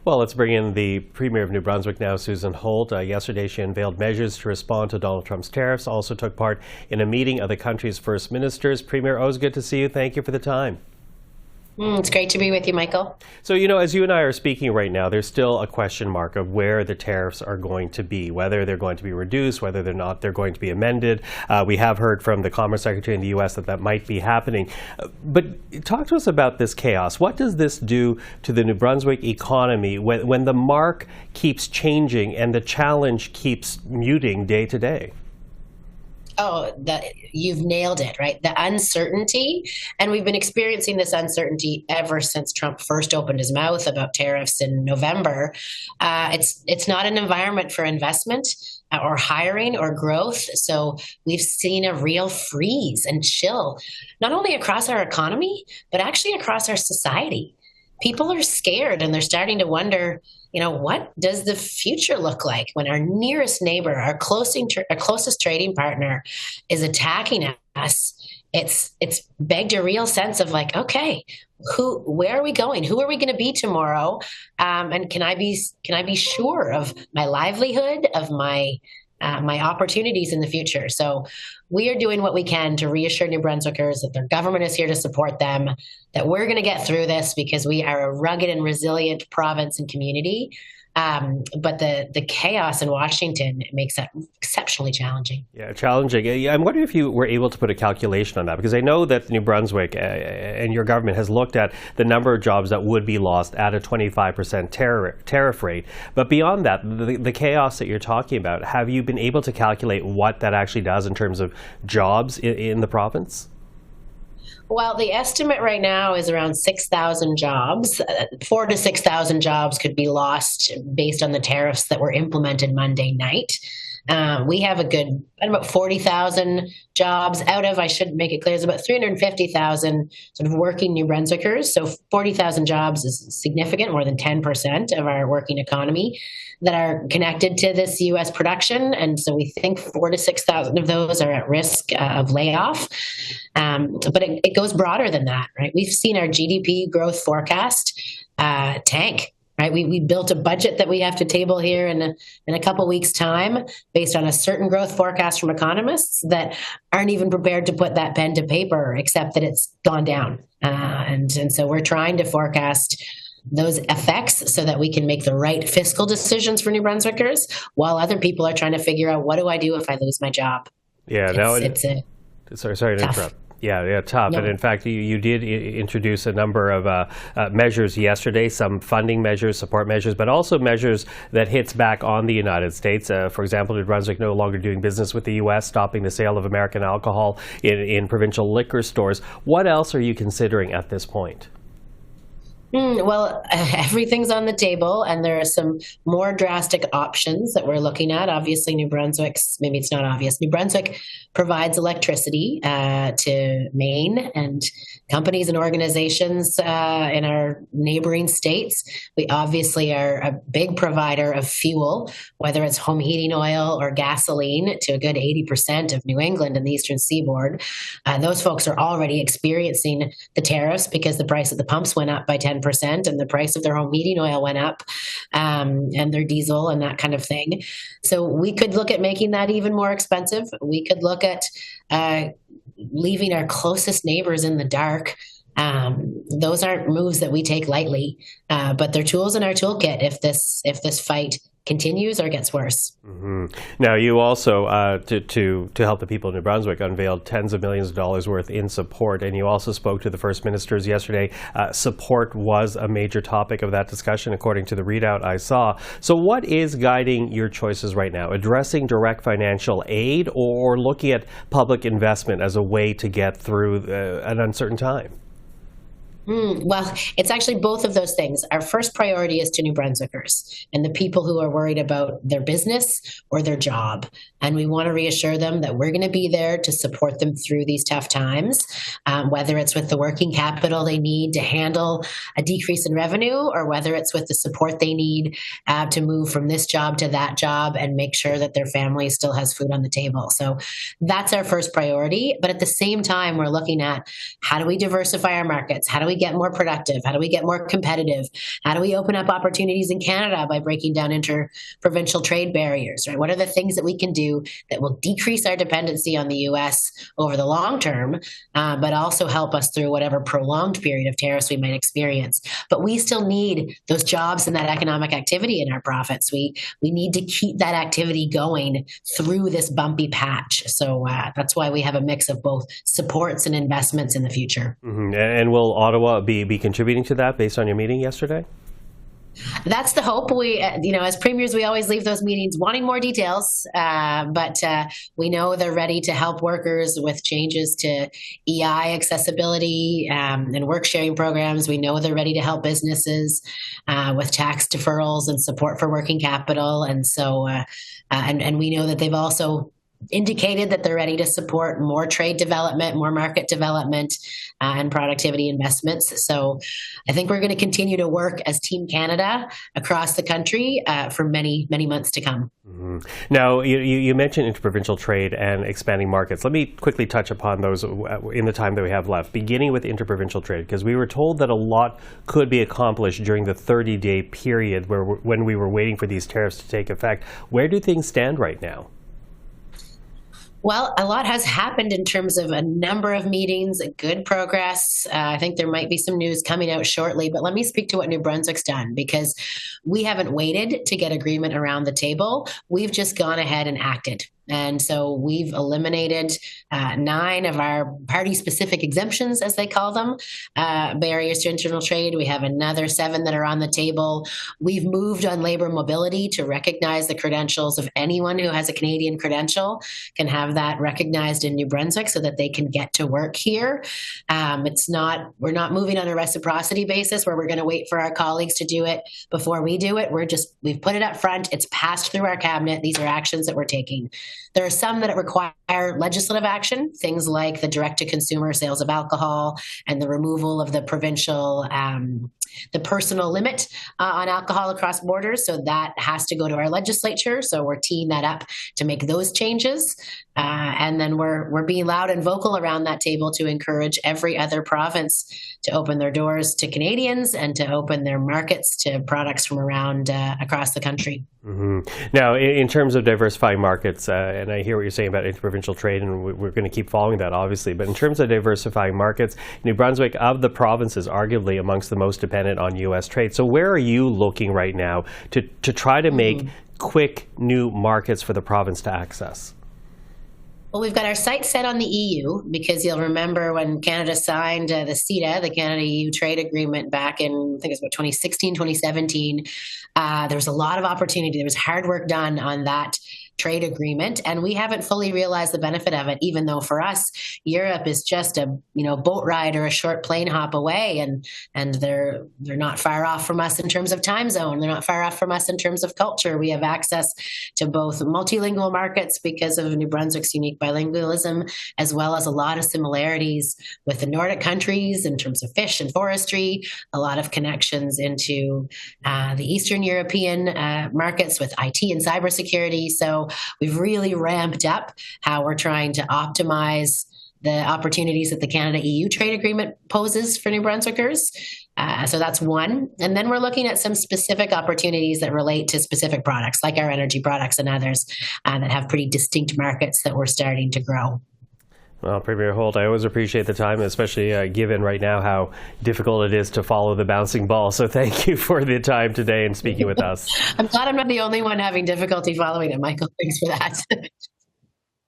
Well, let's bring in the Premier of New Brunswick now, Susan Holt. Yesterday, she unveiled measures to respond to Donald Trump's tariffs, also took part in a meeting of the country's first ministers. Premier, always good to see you. Thank you for the time. It's great to be with you, Michael. So, as you and I are speaking right now, there's still a question mark of where the tariffs are going to be, whether they're going to be reduced, whether they're going to be amended. We have heard from the Commerce Secretary in the U.S. that might be happening. But talk to us about this chaos. What does this do to the New Brunswick economy when the mark keeps changing and the challenge keeps muting day to day? Oh, you've nailed it, right? The uncertainty, and we've been experiencing this uncertainty ever since Trump first opened his mouth about tariffs in November. It's not an environment for investment or hiring or growth. So we've seen a real freeze and chill, not only across our economy, but actually across our society. People are scared and they're starting to wonder, what does the future look like when our nearest neighbor, our closest trading partner is attacking us? It's begged a real sense of okay, where are we going? Who are we going to be tomorrow? And can I be sure of my livelihood, of my opportunities in the future? So we are doing what we can to reassure New Brunswickers that their government is here to support them, that we're going to get through this because we are a rugged and resilient province and community. But the chaos in Washington makes that exceptionally challenging. Yeah, challenging. I'm wondering if you were able to put a calculation on that, because I know that New Brunswick and your government has looked at the number of jobs that would be lost at a 25% tariff rate. But beyond that, the chaos that you're talking about, have you been able to calculate what that actually does in terms of jobs in the province? Well, the estimate right now is around 6,000 jobs. 4,000 to 6,000 jobs could be lost based on the tariffs that were implemented Monday night. We have about 40,000 jobs out of, I should make it clear, there's about 350,000 sort of working New Brunswickers. So 40,000 jobs is significant, more than 10% of our working economy that are connected to this U.S. production. And so we think 4,000 to 6,000 of those are at risk of layoff. But it goes broader than that, right? We've seen our GDP growth forecast tank. Right, we built a budget that we have to table here in a couple weeks' time based on a certain growth forecast from economists that aren't even prepared to put that pen to paper, except that it's gone down. And so we're trying to forecast those effects so that we can make the right fiscal decisions for New Brunswickers, while other people are trying to figure out, what do I do if I lose my job? Yeah, sorry to interrupt. Yeah, tough. No. And in fact, you did introduce a number of measures yesterday, some funding measures, support measures, but also measures that hits back on the United States. For example, New Brunswick no longer doing business with the U.S., stopping the sale of American alcohol in provincial liquor stores. What else are you considering at this point? Well, everything's on the table, and there are some more drastic options that we're looking at. Obviously, New Brunswick provides electricity to Maine and companies and organizations in our neighboring states. We obviously are a big provider of fuel, whether it's home heating oil or gasoline, to a good 80% of New England and the Eastern Seaboard. Those folks are already experiencing the tariffs because the price of the pumps went up by 10%, and the price of their home heating oil went up, and their diesel and that kind of thing. So we could look at making that even more expensive. We could look at leaving our closest neighbors in the dark. Those aren't moves that we take lightly, but they're tools in our toolkit if this fight continues or gets worse. Mm-hmm. Now, you also, to help the people of New Brunswick, unveiled tens of millions of dollars worth in support, and you also spoke to the First Ministers yesterday. Support was a major topic of that discussion, according to the readout I saw. So what is guiding your choices right now? Addressing direct financial aid or looking at public investment as a way to get through an uncertain time? Well, it's actually both of those things. Our first priority is to New Brunswickers and the people who are worried about their business or their job. And we want to reassure them that we're going to be there to support them through these tough times, whether it's with the working capital they need to handle a decrease in revenue, or whether it's with the support they need to move from this job to that job and make sure that their family still has food on the table. So that's our first priority. But at the same time, we're looking at, how do we diversify our markets? How do we get more productive? How do we get more competitive? How do we open up opportunities in Canada by breaking down inter-provincial trade barriers, right? What are the things that we can do that will decrease our dependency on the U.S. over the long term, but also help us through whatever prolonged period of tariffs we might experience? But we still need those jobs and that economic activity in our profits. We need to keep that activity going through this bumpy patch. So that's why we have a mix of both supports and investments in the future. Mm-hmm. And will Ottawa be contributing to that based on your meeting yesterday? That's the hope. We, as premiers, we always leave those meetings wanting more details, but we know they're ready to help workers with changes to EI accessibility and work sharing programs. We know they're ready to help businesses with tax deferrals and support for working capital. And so, and we know that they've also indicated that they're ready to support more trade development, more market development, and productivity investments. So I think we're going to continue to work as Team Canada across the country for many, many months to come. Mm-hmm. Now, you mentioned interprovincial trade and expanding markets. Let me quickly touch upon those in the time that we have left, beginning with interprovincial trade, because we were told that a lot could be accomplished during the 30-day period when we were waiting for these tariffs to take effect. Where do things stand right now? Well, a lot has happened in terms of a number of meetings, good progress. I think there might be some news coming out shortly, but let me speak to what New Brunswick's done, because we haven't waited to get agreement around the table. We've just gone ahead and acted. And so we've eliminated 9 of our party-specific exemptions, as they call them, barriers to internal trade. We have another 7 that are on the table. We've moved on labor mobility to recognize the credentials of anyone who has a Canadian credential can have that recognized in New Brunswick so that they can get to work here. We're not moving on a reciprocity basis where we're going to wait for our colleagues to do it before we do it. We've put it up front. It's passed through our cabinet. These are actions that we're taking. There are some that require legislative action, things like the direct-to-consumer sales of alcohol and the removal of the provincial, the personal limit on alcohol across borders. So that has to go to our legislature. So we're teeing that up to make those changes. And then we're being loud and vocal around that table to encourage every other province to open their doors to Canadians and to open their markets to products from around across the country. Mm-hmm. Now, in terms of diversifying markets, and I hear what you're saying about interprovincial trade, and we're going to keep following that, obviously, but in terms of diversifying markets, New Brunswick, of the provinces, arguably amongst the most dependent on U.S. trade. So where are you looking right now to try to make quick new markets for the province to access? Well, we've got our sights set on the EU, because you'll remember when Canada signed the CETA, the Canada-EU trade agreement, back in, I think it was about 2016, 2017, there was a lot of opportunity. There was hard work done on that trade agreement, and we haven't fully realized the benefit of it, even though for us, Europe is just a boat ride or a short plane hop away, and they're not far off from us in terms of time zone. They're not far off from us in terms of culture. We have access to both multilingual markets because of New Brunswick's unique bilingualism, as well as a lot of similarities with the Nordic countries in terms of fish and forestry, a lot of connections into the Eastern European markets with IT and cybersecurity. So we've really ramped up how we're trying to optimize the opportunities that the Canada-EU trade agreement poses for New Brunswickers. So that's one. And then we're looking at some specific opportunities that relate to specific products, like our energy products and others that have pretty distinct markets that we're starting to grow. Well, Premier Holt, I always appreciate the time, especially given right now how difficult it is to follow the bouncing ball. So thank you for the time today and speaking with us. I'm glad I'm not the only one having difficulty following it, Michael. Thanks for that.